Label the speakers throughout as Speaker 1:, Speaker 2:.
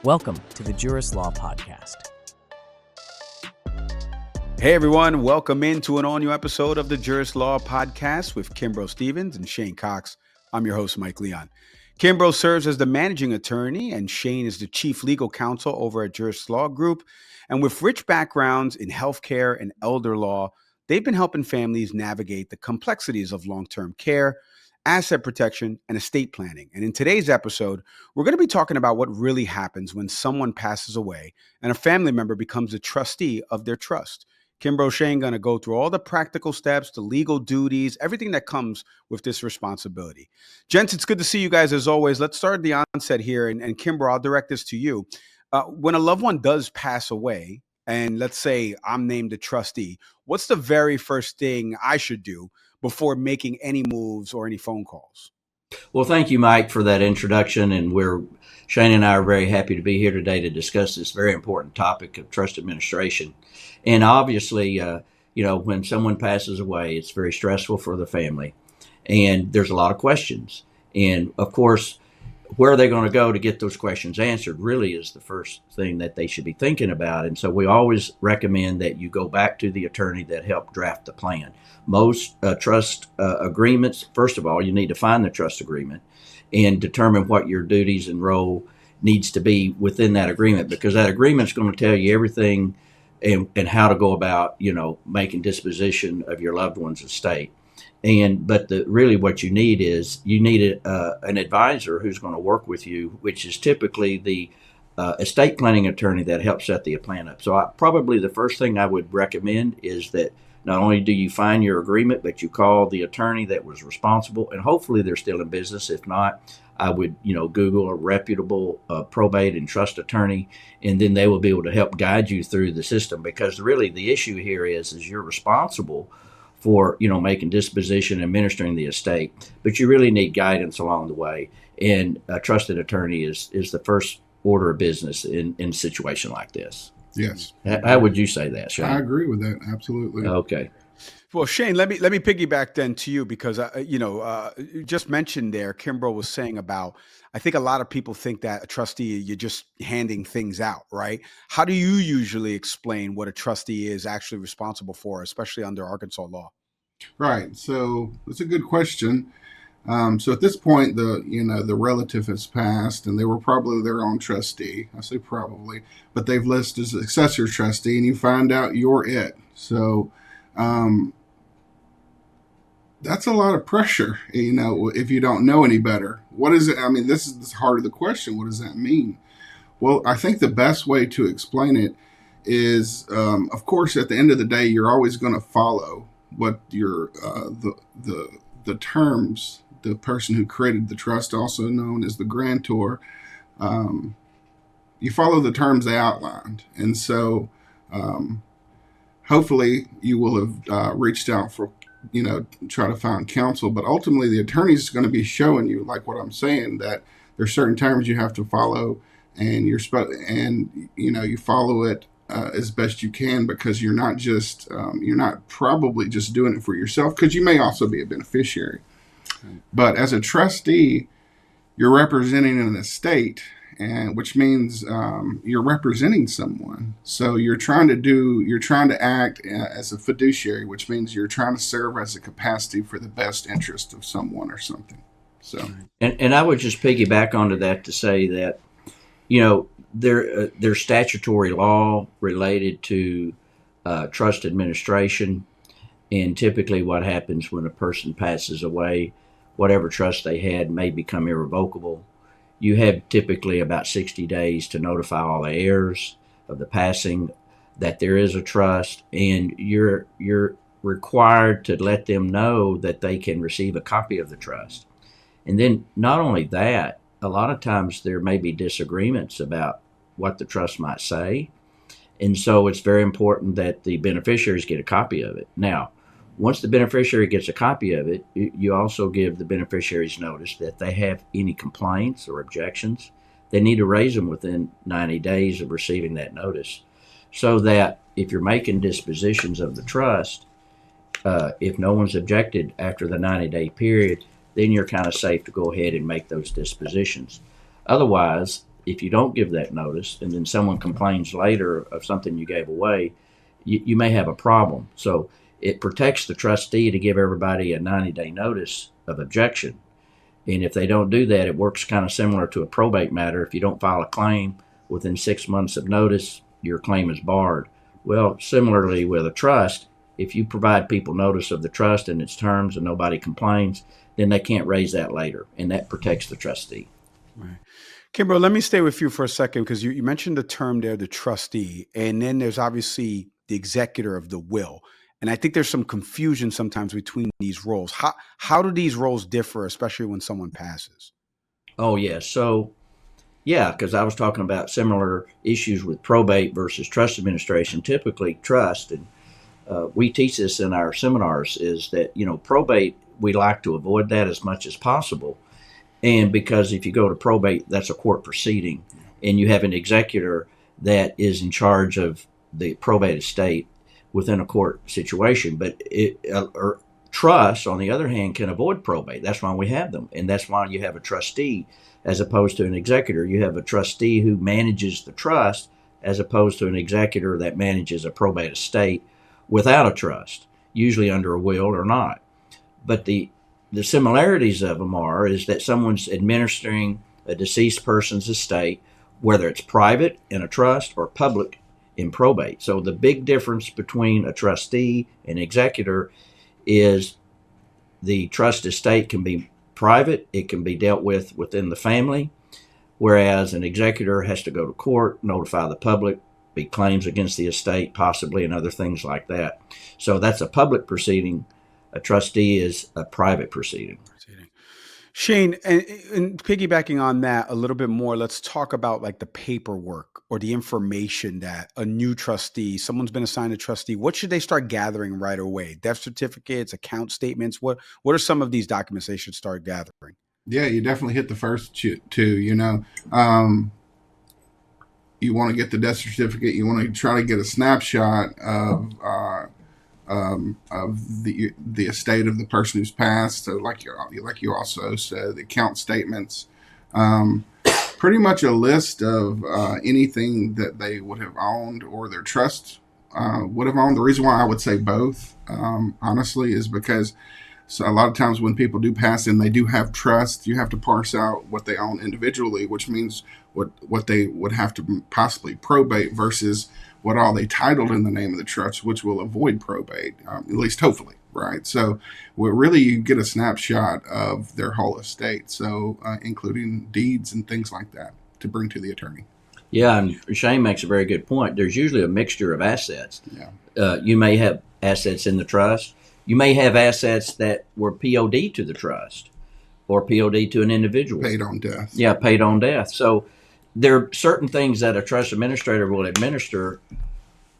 Speaker 1: Welcome to the Jurist Law Podcast.
Speaker 2: Hey everyone, welcome into an all-new episode of the Jurist Law Podcast with Kimbro Stevens and Shane Cox. I'm your host, Mike Leon. Kimbro serves as the managing attorney and Shane is the chief legal counsel over at Jurist Law Group. And with rich backgrounds in healthcare and elder law, they've been helping families navigate the complexities of long-term care, asset protection, and estate planning. And in today's episode, we're going to be talking about what really happens when someone passes away and a family member becomes a trustee of their trust. Kimbro Shane going to go through all the practical steps, the legal duties, everything that comes with this responsibility. Gents, it's good to see you guys as always. Let's start at the onset here. And Kimbro, I'll direct this to you. When a loved one does pass away, and let's say I'm named a trustee, what's the very first thing I should do before making any moves or any phone calls?
Speaker 3: Well, thank you, Mike, for that introduction. And Shane and I are very happy to be here today to discuss this very important topic of trust administration. And obviously, when someone passes away, it's very stressful for the family. And there's a lot of questions. And of course, where are they going to go to get those questions answered really is the first thing that they should be thinking about. And so we always recommend that you go back to the attorney that helped draft the plan. Most trust agreements, first of all, you need to find the trust agreement and determine what your duties and role needs to be within that agreement, because that agreement is going to tell you everything and how to go about, making disposition of your loved one's estate. But really what you need is an advisor who's going to work with you, which is typically the estate planning attorney that helps set the plan up. So probably the first thing I would recommend is that not only do you find your agreement, but you call the attorney that was responsible, and hopefully they're still in business. If not, I would, Google a reputable probate and trust attorney, and then they will be able to help guide you through the system. Because really the issue here is you're responsible for, making disposition and administering the estate, but you really need guidance along the way. And a trusted attorney is the first order of business in a situation like this.
Speaker 4: Yes.
Speaker 3: How would you say that, Shane?
Speaker 4: I agree with that. Absolutely.
Speaker 3: Okay.
Speaker 2: Well, Shane, let me piggyback then to you, because you just mentioned there, Kimbro was saying about, I think a lot of people think that a trustee, you're just handing things out, right? How do you usually explain what a trustee is actually responsible for, especially under Arkansas law?
Speaker 4: Right. So that's a good question. So at this point, the relative has passed, and they were probably their own trustee. I say probably, but they've listed as successor trustee, and you find out you're it. So that's a lot of pressure, if you don't know any better. What is it? I mean, this is the heart of the question. What does that mean? Well, I think the best way to explain it is, of course, at the end of the day, you're always going to follow what your the terms. The person who created the trust, also known as the grantor, you follow the terms they outlined. And so hopefully you will have reached out for, try to find counsel. But ultimately the attorney is going to be showing you, like what I'm saying, that there's certain terms you have to follow, and you follow it as best you can, because you're not probably just doing it for yourself, because you may also be a beneficiary. But as a trustee, you're representing an estate, and which means you're representing someone. So you're trying to act as a fiduciary, which means you're trying to serve as a capacity for the best interest of someone or something. So,
Speaker 3: and I would just piggyback onto that to say that, there's statutory law related to trust administration, and typically what happens when a person passes away, whatever trust they had may become irrevocable. You have typically about 60 days to notify all the heirs of the passing that there is a trust, and you're required to let them know that they can receive a copy of the trust. And then not only that, a lot of times there may be disagreements about what the trust might say. And so it's very important that the beneficiaries get a copy of it. Now, once the beneficiary gets a copy of it, you also give the beneficiaries notice that they have any complaints or objections. They need to raise them within 90 days of receiving that notice, so that if you're making dispositions of the trust, if no one's objected after the 90-day period, then you're kind of safe to go ahead and make those dispositions. Otherwise, if you don't give that notice and then someone complains later of something you gave away, you may have a problem. So it protects the trustee to give everybody a 90-day notice of objection. And if they don't do that, it works kind of similar to a probate matter. If you don't file a claim within 6 months of notice, your claim is barred. Well, similarly with a trust, if you provide people notice of the trust and its terms and nobody complains, then they can't raise that later, and that protects the trustee.
Speaker 2: Right. Kimbro, let me stay with you for a second, because you mentioned the term there, the trustee, and then there's obviously the executor of the will. And I think there's some confusion sometimes between these roles. How do these roles differ, especially when someone passes?
Speaker 3: Oh, yeah. So, yeah, because I was talking about similar issues with probate versus trust administration. Typically, trust, and we teach this in our seminars, is that, probate, we like to avoid that as much as possible. And because if you go to probate, that's a court proceeding, and you have an executor that is in charge of the probate estate within a court situation. But trust, on the other hand, can avoid probate. That's why we have them. And that's why you have a trustee as opposed to an executor. You have a trustee who manages the trust as opposed to an executor that manages a probate estate without a trust, usually under a will or not. But the similarities of them is that someone's administering a deceased person's estate, whether it's private in a trust or public in probate. So the big difference between a trustee and executor is the trust estate can be private, it can be dealt with within the family, whereas an executor has to go to court, notify the public, be claims against the estate possibly, and other things like that. So that's a public proceeding. A trustee is a private proceeding.
Speaker 2: Shane, and piggybacking on that a little bit more, let's talk about like the paperwork or the information that a new trustee, someone's been assigned a trustee, what should they start gathering right away? Death certificates, account statements? What are some of these documents they should start gathering?
Speaker 4: Yeah, you definitely hit the first two. You want to get the death certificate. You want to try to get a snapshot of the estate of the person who's passed. So like you also said, the account statements, pretty much a list of anything that they would have owned or their trust would have owned. The reason why I would say both, honestly, is because a lot of times when people do pass and they do have trust, you have to parse out what they own individually, which means what they would have to possibly probate versus what all they titled in the name of the trust, which will avoid probate, at least hopefully, right? So really you get a snapshot of their whole estate, so including deeds and things like that to bring to the attorney.
Speaker 3: Yeah, and Shane makes a very good point. There's usually a mixture of assets.
Speaker 4: Yeah.
Speaker 3: You may have assets in the trust. You may have assets that were POD to the trust or POD to an individual.
Speaker 4: Paid on death.
Speaker 3: Yeah, paid on death. So there are certain things that a trust administrator will administer,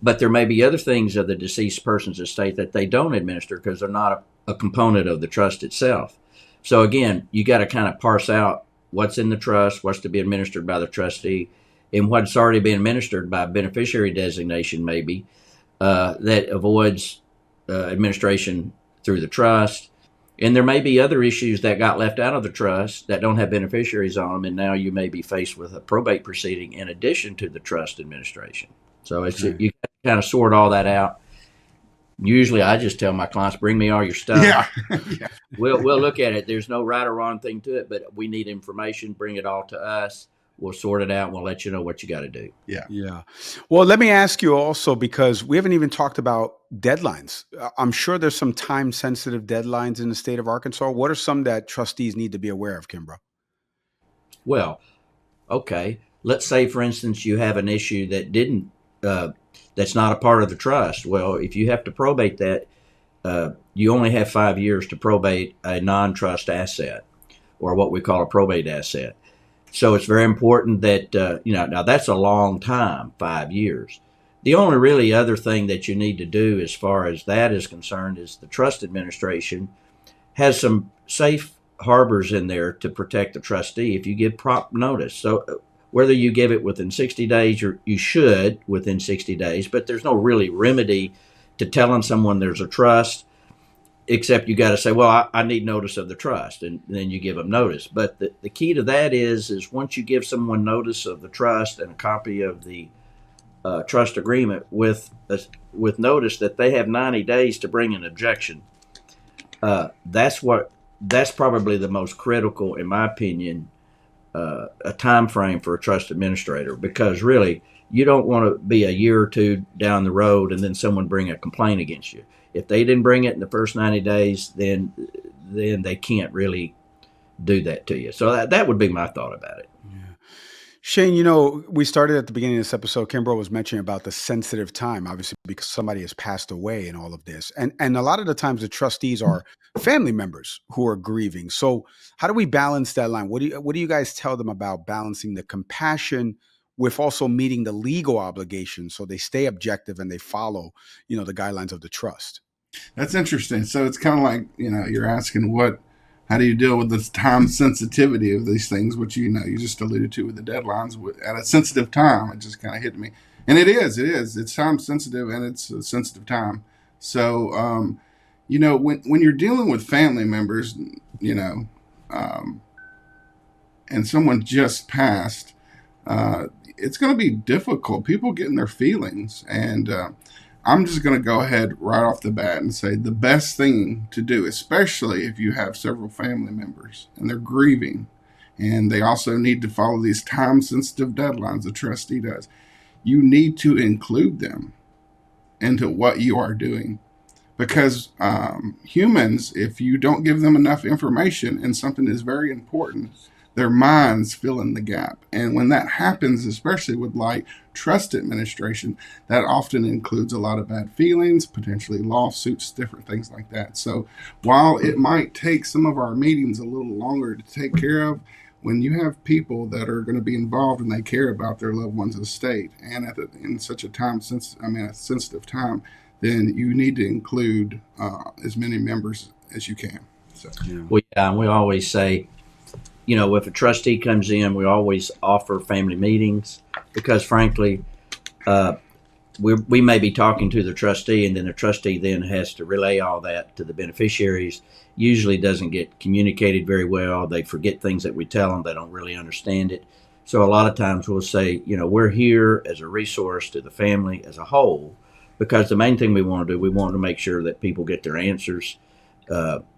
Speaker 3: but there may be other things of the deceased person's estate that they don't administer because they're not a component of the trust itself. So again, you got to kind of parse out what's in the trust, what's to be administered by the trustee, and what's already been administered by beneficiary designation maybe that avoids administration through the trust. And there may be other issues that got left out of the trust that don't have beneficiaries on them, and now you may be faced with a probate proceeding in addition to the trust administration. So you kind of sort all that out. Usually I just tell my clients, bring me all your stuff.
Speaker 4: Yeah. Yeah.
Speaker 3: We'll look at it. There's no right or wrong thing to it, but we need information. Bring it all to us. We'll sort it out and we'll let you know what you got to do.
Speaker 4: Yeah.
Speaker 2: Yeah. Well, let me ask you also, because we haven't even talked about deadlines. I'm sure there's some time sensitive deadlines in the state of Arkansas. What are some that trustees need to be aware of, Kimbro?
Speaker 3: Well, okay. Let's say, for instance, you have an issue that that's not a part of the trust. Well, if you have to probate that, you only have 5 years to probate a non-trust asset, or what we call a probate asset. So it's very important that, now that's a long time, 5 years. The only really other thing that you need to do as far as that is concerned is the trust administration has some safe harbors in there to protect the trustee if you give prompt notice. So whether you give it within 60 days or you should within 60 days, but there's no really remedy to telling someone there's a trust except you got to say, well, I need notice of the trust, and then you give them notice. But the key to that is once you give someone notice of the trust and a copy of the trust agreement with notice that they have 90 days to bring an objection, that's probably the most critical, in my opinion, a time frame for a trust administrator, because really you don't want to be a year or two down the road and then someone bring a complaint against you. If they didn't bring it in the first 90 days, then they can't really do that to you. So that would be my thought about it.
Speaker 2: Yeah. Shane, we started at the beginning of this episode. Kimbro was mentioning about the sensitive time, obviously, because somebody has passed away in all of this. And a lot of the times the trustees are family members who are grieving. So how do we balance that line? What do you guys tell them about balancing the compassion with also meeting the legal obligations so they stay objective and they follow, the guidelines of the trust?
Speaker 4: That's interesting. So it's kind of like, you're asking how do you deal with the time sensitivity of these things, which, you just alluded to with the deadlines at a sensitive time. It just kind of hit me. And it is, it's time sensitive, and it's a sensitive time. So, when you're dealing with family members, and someone just passed, it's going to be difficult. People get in their feelings, and I'm just going to go ahead right off the bat and say the best thing to do, especially if you have several family members and they're grieving and they also need to follow these time-sensitive deadlines the trustee does, you need to include them into what you are doing. Because humans, if you don't give them enough information and something is very important, their minds fill in the gap. And when that happens, especially with trust administration, that often includes a lot of bad feelings, potentially lawsuits, different things like that. So while it might take some of our meetings a little longer to take care of, when you have people that are going to be involved and they care about their loved one's estate, and in such a sensitive time, then you need to include as many members as you can. So,
Speaker 3: yeah. We always say, if a trustee comes in, we always offer family meetings, because frankly, we may be talking to the trustee, and then the trustee then has to relay all that to the beneficiaries. Usually doesn't get communicated very well. They forget things that we tell them. They don't really understand it. So a lot of times we'll say, we're here as a resource to the family as a whole, because the main thing we want to do, we want to make sure that people get their answers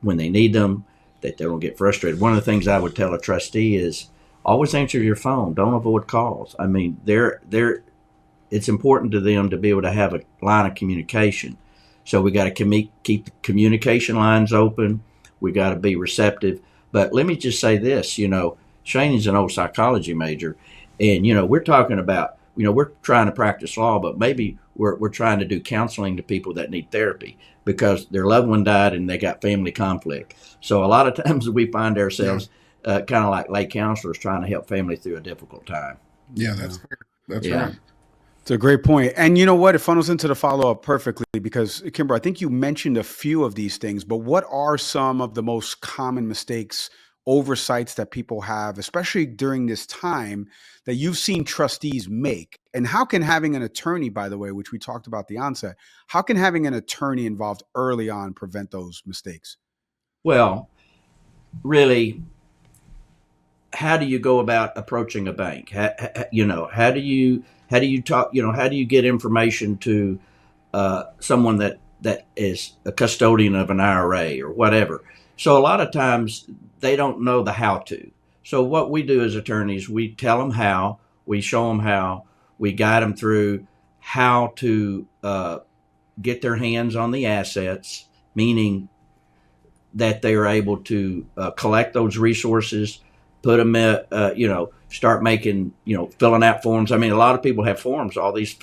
Speaker 3: when they need them, that they don't get frustrated. One of the things I would tell a trustee is always answer your phone. Don't avoid calls. I mean, it's important to them to be able to have a line of communication. So we got to keep the communication lines open. We got to be receptive. But let me just say this, Shane is an old psychology major, and, we're talking about, we're trying to practice law, but maybe we're trying to do counseling to people that need therapy because their loved one died and they got family conflict. So a lot of times we find ourselves kind of like lay counselors trying to help family through a difficult time.
Speaker 4: Yeah, that's fair. That's right.
Speaker 2: It's a great point. And you know what? It funnels into the follow-up perfectly because, Kimbro, I think you mentioned a few of these things, but what are some of the most common mistakes, oversights that people have, especially during this time, that you've seen trustees make? And how can having an attorney, by the way, which we talked about at the onset, how can having an attorney involved early on prevent those mistakes?
Speaker 3: Well, really, how do you go about approaching a bank? How do you talk? How do you get information to someone that is a custodian of an IRA or whatever? So a lot of times they don't know the how to. So what we do as attorneys, we tell them how, we show them how, we guide them through how to get their hands on the assets, meaning that they are able to collect those resources, put them, start making, filling out forms. I mean, a lot of people have forms. All these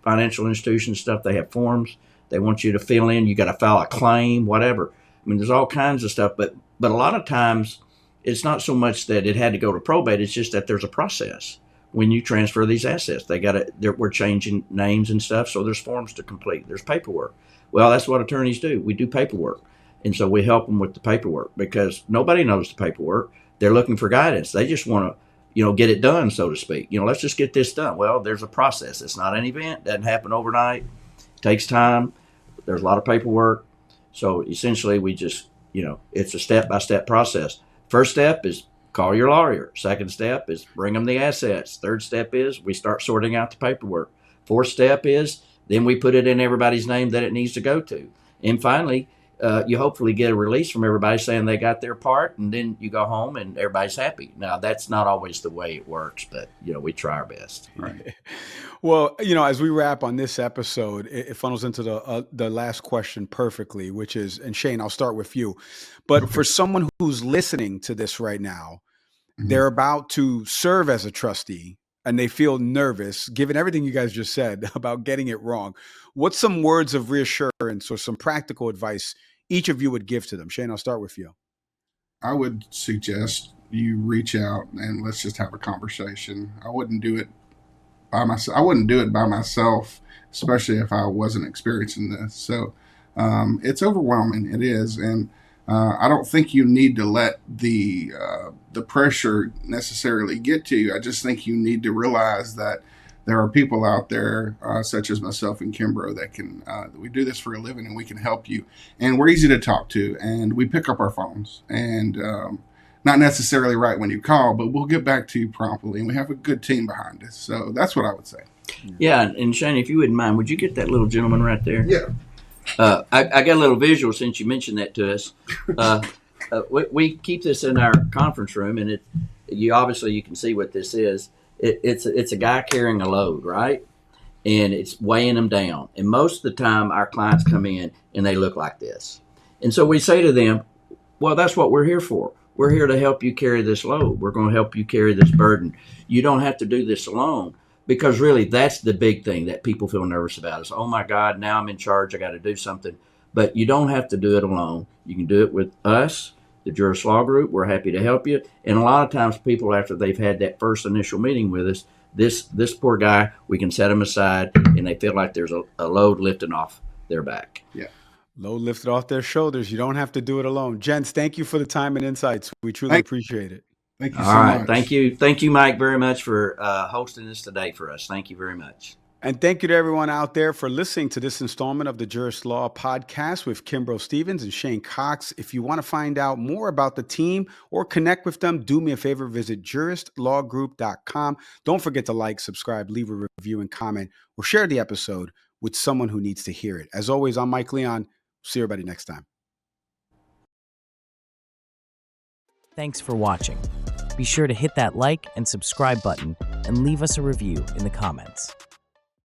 Speaker 3: financial institutions stuff, they have forms. They want you to fill in. You got to file a claim, whatever. I mean, there's all kinds of stuff. But a lot of times, it's not so much that it had to go to probate. It's just that there's a process when you transfer these assets. We're changing names and stuff, so there's forms to complete. There's paperwork. Well, that's what attorneys do. We do paperwork. And so we help them with the paperwork because nobody knows the paperwork. They're looking for guidance. They just want to, get it done, so to speak. Let's just get this done. Well, there's a process. It's not an event. It doesn't happen overnight. It takes time. There's a lot of paperwork. So essentially, we just, it's a step-by-step process. First step is call your lawyer. Second step is bring them the assets. Third step is we start sorting out the paperwork. Fourth step is then we put it in everybody's name that it needs to go to. And finally, you hopefully get a release from everybody saying they got their part, and then you go home and everybody's happy. Now, that's not always the way it works, but, we try our best.
Speaker 2: Right. Well, as we wrap on this episode, it funnels into the last question perfectly, which is, and Shane, I'll start with you. But for someone who's listening to this right now, they're about to serve as a trustee and they feel nervous, given everything you guys just said about getting it wrong. What's some words of reassurance or some practical advice each of you would give to them? Shane, I'll start with you.
Speaker 4: I would suggest you reach out and let's just have a conversation. I wouldn't do it by myself. I wouldn't do it by myself, especially if I wasn't experiencing this. So it's overwhelming. It is. And I don't think you need to let the pressure necessarily get to you. I just think you need to realize that there are people out there, such as myself and Kimbro, that can. We do this for a living, and we can help you. And we're easy to talk to, and we pick up our phones, and not necessarily right when you call, but we'll get back to you promptly. And we have a good team behind us. So that's what I would say.
Speaker 3: Yeah, and Shane, if you wouldn't mind, would you get that little gentleman right there?
Speaker 4: Yeah.
Speaker 3: I got a little visual since you mentioned that to us. We keep this in our conference room, and you can see what this is. It's a guy carrying a load, right? And it's weighing them down. And most of the time, our clients come in and they look like this. And so we say to them, well, that's what we're here for. We're here to help you carry this load. We're going to help you carry this burden. You don't have to do this alone. Because really, that's the big thing that people feel nervous about is, oh my God, now I'm in charge. I got to do something. But you don't have to do it alone. You can do it with us, the Jurist Law Group. We're happy to help you. And a lot of times people, after they've had that first initial meeting with us, this poor guy, we can set him aside and they feel like there's a load lifting off their back.
Speaker 4: Yeah.
Speaker 2: Load lifted off their shoulders. You don't have to do it alone. Gents, thank you for the time and insights. We truly appreciate it.
Speaker 4: Thank you
Speaker 3: All
Speaker 4: so
Speaker 3: right.
Speaker 4: much.
Speaker 3: Thank you. Thank you, Mike, very much for hosting this today for us. Thank you very much.
Speaker 2: And thank you to everyone out there for listening to this installment of the Jurist Law Podcast with Kimbro Stevens and Shane Cox. If you want to find out more about the team or connect with them, do me a favor, visit juristlawgroup.com. Don't forget to like, subscribe, leave a review and comment, or share the episode with someone who needs to hear it. As always, I'm Mike Leon. See everybody next time.
Speaker 1: Thanks for watching. Be sure to hit that like and subscribe button and leave us a review in the comments.